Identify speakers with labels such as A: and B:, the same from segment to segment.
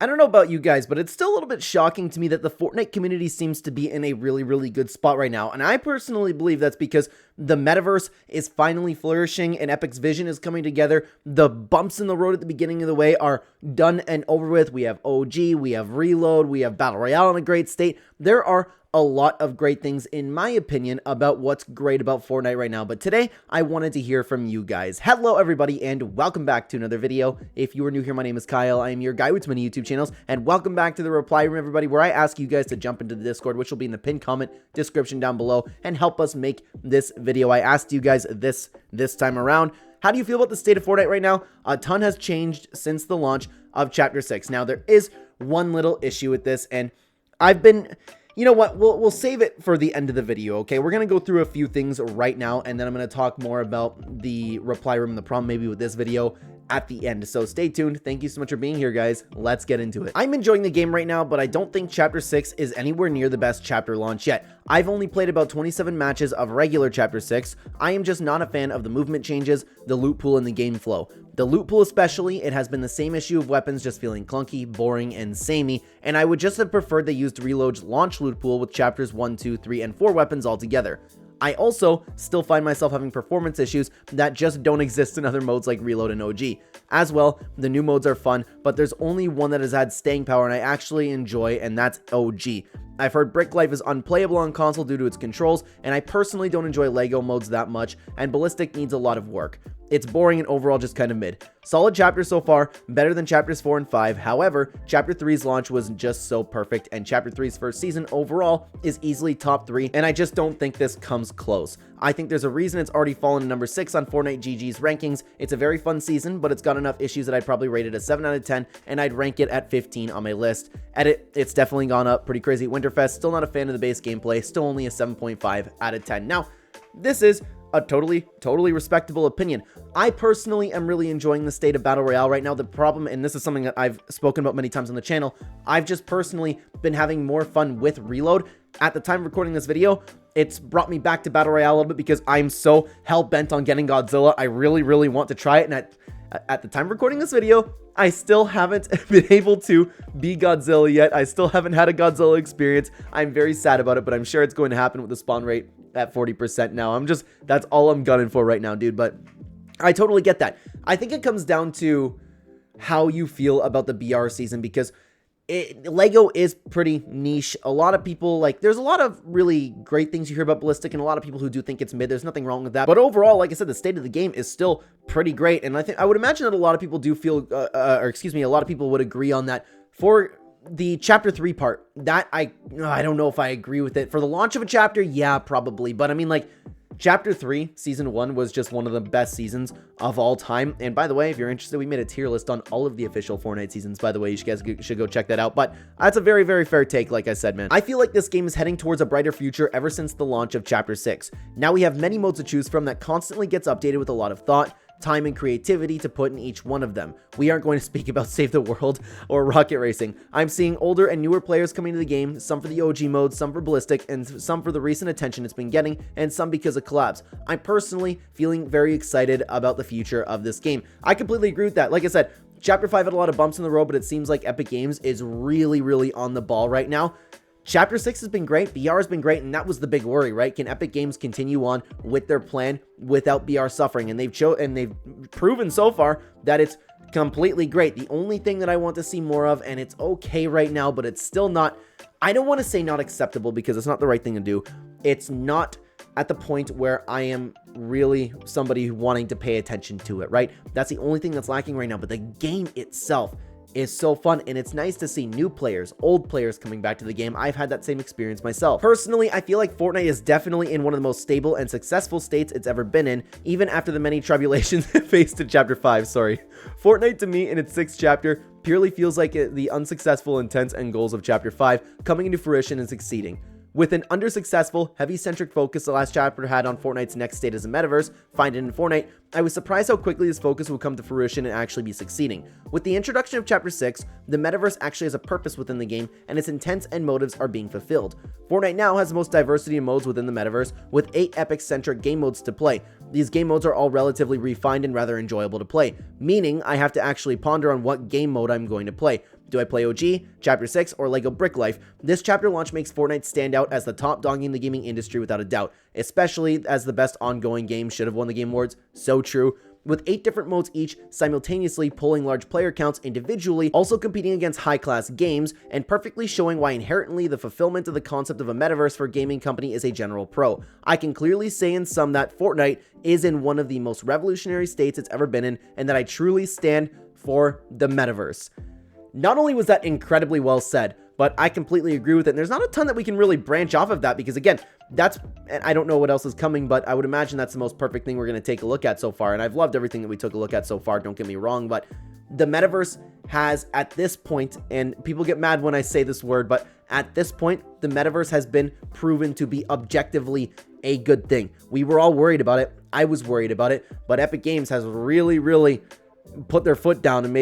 A: I don't know about you guys, but it's still a little bit shocking to me that the Fortnite community seems to be in a really good spot right now. And I personally believe that's because the Metaverse is finally flourishing and Epic's vision is coming together. The bumps in the road at the beginning of the way are done and over with. We have OG, we have Reload, we have Battle Royale in a great state. There are a lot of great things, in my opinion, about what's great about Fortnite right now. But today, I wanted to hear from you guys. Hello, everybody, and welcome back to another video. If you are new here, my name is Kyle. I am your guy with many YouTube channels, and welcome back to the Reply Room, everybody, where I ask you guys to jump into the Discord, which will be in the pinned comment description down below, and help us make this video. I asked you guys this time around. How do you feel about the state of Fortnite right now? A ton has changed since the launch of Chapter 6. Now, there is one little issue with this, and I've been... You know what, we'll save it for the end of the video, okay? We're going to go through a few things right now, and then I'm going to talk more about the reply room and the problem maybe with this video at the end. So stay tuned. Thank you so much for being here, guys. Let's get into it. I'm enjoying the game right now, but I don't think Chapter 6 is anywhere near the best chapter launch yet. I've only played about 27 matches of regular Chapter 6. I am just not a fan of the movement changes, the loot pool, and the game flow. The loot pool especially, it has been the same issue of weapons just feeling clunky, boring, and samey, and I would just have preferred they used Reload's launch loot pool with Chapters 1, 2, 3, and 4 weapons altogether. I also still find myself having performance issues that just don't exist in other modes like Reload and OG. As well, the new modes are fun, but there's only one that has had staying power and I actually enjoy, and that's OG. I've heard Brick Life is unplayable on console due to its controls, and I personally don't enjoy LEGO modes that much, and Ballistic needs a lot of work. It's boring and overall just kind of mid. Solid chapter so far, better than chapters 4 and 5. However, chapter 3's launch was just so perfect, and chapter 3's first season overall is easily top 3, and I just don't think this comes close. I think there's a reason it's already fallen to number 6 on Fortnite GG's rankings. It's a very fun season, but it's got enough issues that I'd probably rate it a 7 out of 10, and I'd rank it at 15 on my list. Edit, it's definitely gone up pretty crazy at Winterfest. Still not a fan of the base gameplay, still only a 7.5 out of 10. Now, this is a totally respectable opinion. I personally am really enjoying the state of Battle Royale right now. The problem, and this is something that I've spoken about many times on the channel, I've just personally been having more fun with Reload. At the time of recording this video, it's brought me back to Battle Royale a little bit because I'm so hell-bent on getting Godzilla. I really want to try it, and at the time of recording this video, I still haven't been able to be Godzilla yet. I still haven't had a Godzilla experience. I'm very sad about it, but I'm sure it's going to happen with the spawn rate at 40% now. That's all I'm gunning for right now, dude. But I totally get that. I think it comes down to how you feel about the BR season, because LEGO is pretty niche. A lot of people, like, there's a lot of really great things you hear about Ballistic, and a lot of people who do think it's mid. There's nothing wrong with that. But overall, like I said, the state of the game is still pretty great. And I would imagine that a lot of people do feel, a lot of people would agree on that. For the chapter 3 part, that I don't know if I agree with it. For the launch of a chapter, yeah, probably. But I mean, like, Chapter 3, Season 1 was just one of the best seasons of all time. And by the way, if you're interested, we made a tier list on all of the official Fortnite seasons. By the way, you guys should go check that out. But that's a very fair take, like I said, man. I feel like this game is heading towards a brighter future ever since the launch of Chapter 6. Now we have many modes to choose from that constantly gets updated with a lot of thought, time, and creativity to put in each one of them. We aren't going to speak about Save the World or Rocket Racing. I'm seeing older and newer players coming to the game, some for the OG mode, some for Ballistic, and some for the recent attention it's been getting, and some because of collabs. I'm personally feeling very excited about the future of this game. I completely agree with that. Like I said, Chapter 5 had a lot of bumps in the road, but it seems like Epic Games is really on the ball right now. Chapter 6 has been great, BR has been great, and that was the big worry, right? Can Epic Games continue on with their plan without BR suffering? And they've proven so far that it's completely great. The only thing that I want to see more of, and it's okay right now, but it's still not, I don't want to say not acceptable because it's not the right thing to do. It's not at the point where I am really somebody wanting to pay attention to it, right? That's the only thing that's lacking right now, but the game itself is so fun, and it's nice to see new players, old players coming back to the game. I've had that same experience myself. Personally, I feel like Fortnite is definitely in one of the most stable and successful states it's ever been in, even after the many tribulations faced in Chapter 5, Fortnite, to me, in its 6th chapter, purely feels like the unsuccessful intents and goals of Chapter 5 coming into fruition and succeeding. With an under-successful, heavy-centric focus the last chapter had on Fortnite's next state as a metaverse, Find It in Fortnite, I was surprised how quickly this focus would come to fruition and actually be succeeding. With the introduction of Chapter 6, the metaverse actually has a purpose within the game, and its intents and motives are being fulfilled. Fortnite now has the most diversity of modes within the metaverse, with 8 Epic-centric game modes to play. These game modes are all relatively refined and rather enjoyable to play, meaning I have to actually ponder on what game mode I'm going to play. Do I play OG, Chapter 6, or LEGO Brick Life? This chapter launch makes Fortnite stand out as the top dog in the gaming industry without a doubt, especially as the best ongoing game should have won the Game Awards. So true. With 8 different modes each, simultaneously pulling large player counts individually, also competing against high-class games, and perfectly showing why inherently the fulfillment of the concept of a metaverse for a gaming company is a general pro. I can clearly say in sum that Fortnite is in one of the most revolutionary states it's ever been in, and that I truly stand for the metaverse. Not only was that incredibly well said, but I completely agree with it. And there's not a ton that we can really branch off of that because, again, and I don't know what else is coming, but I would imagine that's the most perfect thing we're going to take a look at so far. And I've loved everything that we took a look at so far, don't get me wrong, but the metaverse has, at this point, and people get mad when I say this word, but at this point, the metaverse has been proven to be objectively a good thing. We were all worried about it. I was worried about it, but Epic Games has really put their foot down and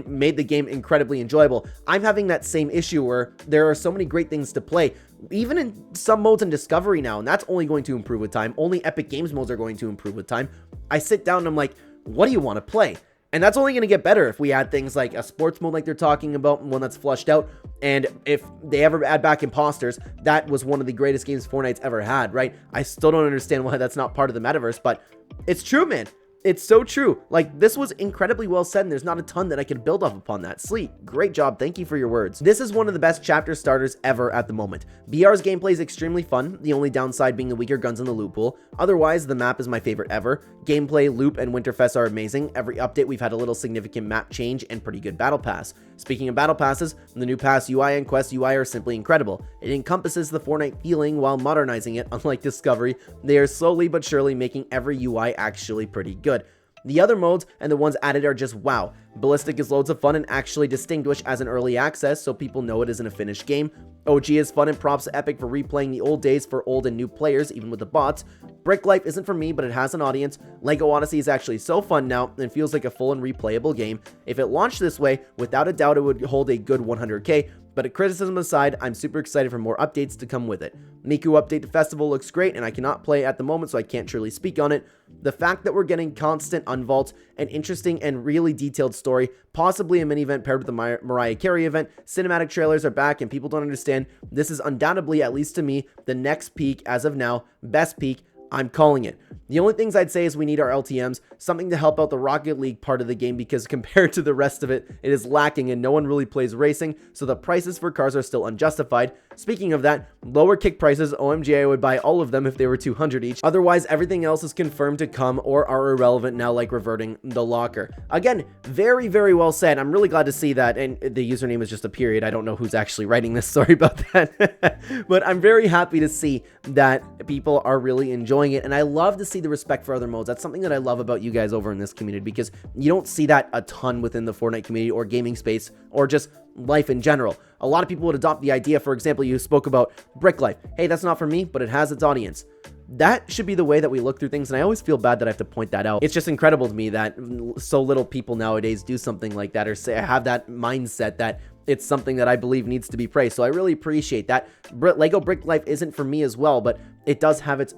A: made the game incredibly enjoyable. I'm having that same issue where there are so many great things to play, even in some modes in Discovery now, and that's only going to improve with time. Only Epic Games modes are going to improve with time. I sit down and I'm like, what do you want to play? And that's only going to get better if we add things like a sports mode like they're talking about, one that's flushed out. And if they ever add back imposters, that was one of the greatest games Fortnite's ever had, right? I still don't understand why that's not part of the metaverse, but it's true, man. It's so true. Like, this was incredibly well said, and there's not a ton that I can build off upon that. Sleep, great job. Thank you for your words. This is one of the best chapter starters ever at the moment. BR's gameplay is extremely fun, the only downside being the weaker guns in the loot pool. Otherwise, the map is my favorite ever. Gameplay, loop, and Winterfest are amazing. Every update, we've had a little significant map change and pretty good battle pass. Speaking of battle passes, the new pass UI and quest UI are simply incredible. It encompasses the Fortnite feeling while modernizing it. Unlike Discovery, they are slowly but surely making every UI actually pretty good. The other modes and the ones added are just wow. Ballistic is loads of fun and actually distinguished as an early access, so people know it isn't a finished game. OG is fun and props to Epic for replaying the old days for old and new players, even with the bots. Brick Life isn't for me, but it has an audience. LEGO Odyssey is actually so fun now and feels like a full and replayable game. If it launched this way, without a doubt it would hold a good 100k, but criticism aside, I'm super excited for more updates to come with it. Miku update to Festival looks great, and I cannot play at the moment, so I can't truly speak on it. The fact that we're getting constant unvaults, an interesting and really detailed story, possibly a mini event paired with the Mariah Carey event, cinematic trailers are back, and people don't understand. This is undoubtedly, at least to me, the next peak as of now, best peak. I'm calling it. The only things I'd say is we need our LTMs, something to help out the Rocket League part of the game, because compared to the rest of it, it is lacking and no one really plays racing, so the prices for cars are still unjustified. Speaking of that, lower kick prices, OMG, I would buy all of them if they were 200 each. Otherwise, everything else is confirmed to come or are irrelevant now, like reverting the locker. Again, very well said. I'm really glad to see that, and the username is just a period. I don't know who's actually writing this, sorry about that. But I'm very happy to see that people are really enjoying it, and I love to see the respect for other modes. That's something that I love about you guys over in this community, because you don't see that a ton within the Fortnite community or gaming space or just life in general. A lot of people would adopt the idea. For example, you spoke about Brick Life. Hey, that's not for me, but it has its audience. That should be the way that we look through things, and I always feel bad that I have to point that out. It's just incredible to me that so little people nowadays do something like that, or say have that mindset that it's something that I believe needs to be praised. So I really appreciate that. LEGO Brick Life isn't for me as well, but it does have its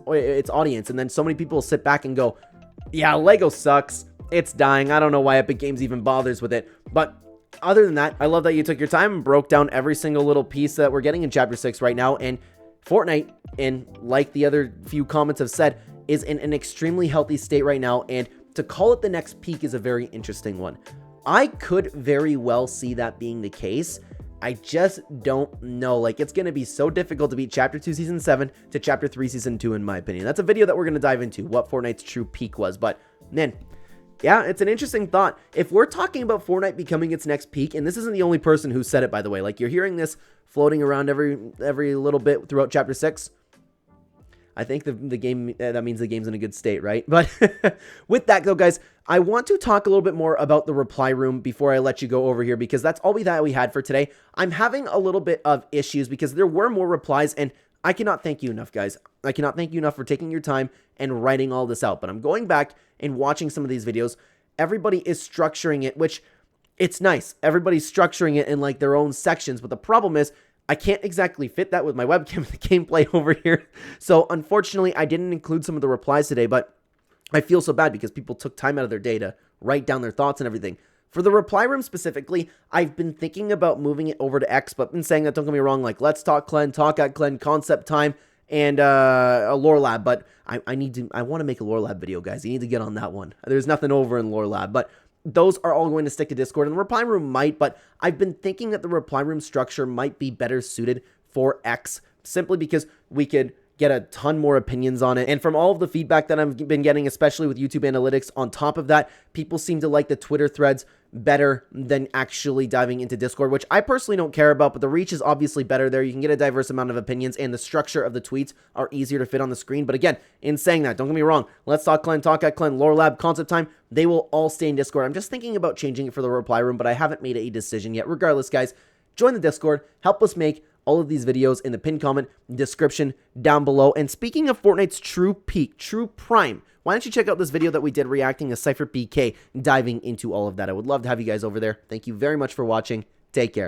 A: audience. And then so many people sit back and go, yeah, LEGO sucks. It's dying. I don't know why Epic Games even bothers with it. But other than that, I love that you took your time and broke down every single little piece that we're getting in Chapter 6 right now. And Fortnite, and like the other few comments have said, is in an extremely healthy state right now. And to call it the next peak is a very interesting one. I could very well see that being the case. I just don't know. Like, it's going to be so difficult to beat Chapter 2 Season 7 to Chapter 3 Season 2, in my opinion. That's a video that we're going to dive into, what Fortnite's true peak was. But, man, yeah, it's an interesting thought. If we're talking about Fortnite becoming its next peak, and this isn't the only person who said it, by the way. Like, you're hearing this floating around every little bit throughout Chapter 6. I think the game, that means the game's in a good state, right? But with that, though, guys, I want to talk a little bit more about the reply room before I let you go over here, because that's all we had for today. I'm having a little bit of issues because there were more replies, and I cannot thank you enough, guys. I cannot thank you enough for taking your time and writing all this out. But I'm going back and watching some of these videos. Everybody is structuring it, which it's nice. Everybody's structuring it in like their own sections, but the problem is I can't exactly fit that with my webcam and the gameplay over here. So unfortunately, I didn't include some of the replies today, but I feel so bad because people took time out of their day to write down their thoughts and everything. For the reply room specifically, I've been thinking about moving it over to X, but been saying that, don't get me wrong, like, let's talk Clen, talk at Clen, concept time, and a lore lab, but I want to make a lore lab video, guys. You need to get on that one. There's nothing over in lore lab, but those are all going to stick to Discord, and the reply room might, but I've been thinking that the reply room structure might be better suited for X, simply because we could get a ton more opinions on it. And from all of the feedback that I've been getting, especially with YouTube analytics, on top of that, people seem to like the Twitter threads better than actually diving into Discord, which I personally don't care about, but the reach is obviously better there. You can get a diverse amount of opinions, and the structure of the tweets are easier to fit on the screen. But again, in saying that, don't get me wrong, let's talk Clen, talk at Clen, lore lab, concept time, they will all stay in Discord. I'm just thinking about changing it for the reply room, but I haven't made a decision yet. Regardless, guys, join the Discord, help us make all of these videos in the pinned comment description down below. And speaking of Fortnite's true peak, true prime, why don't you check out this video that we did reacting to Cypher PK, diving into all of that. I would love to have you guys over there. Thank you very much for watching. Take care.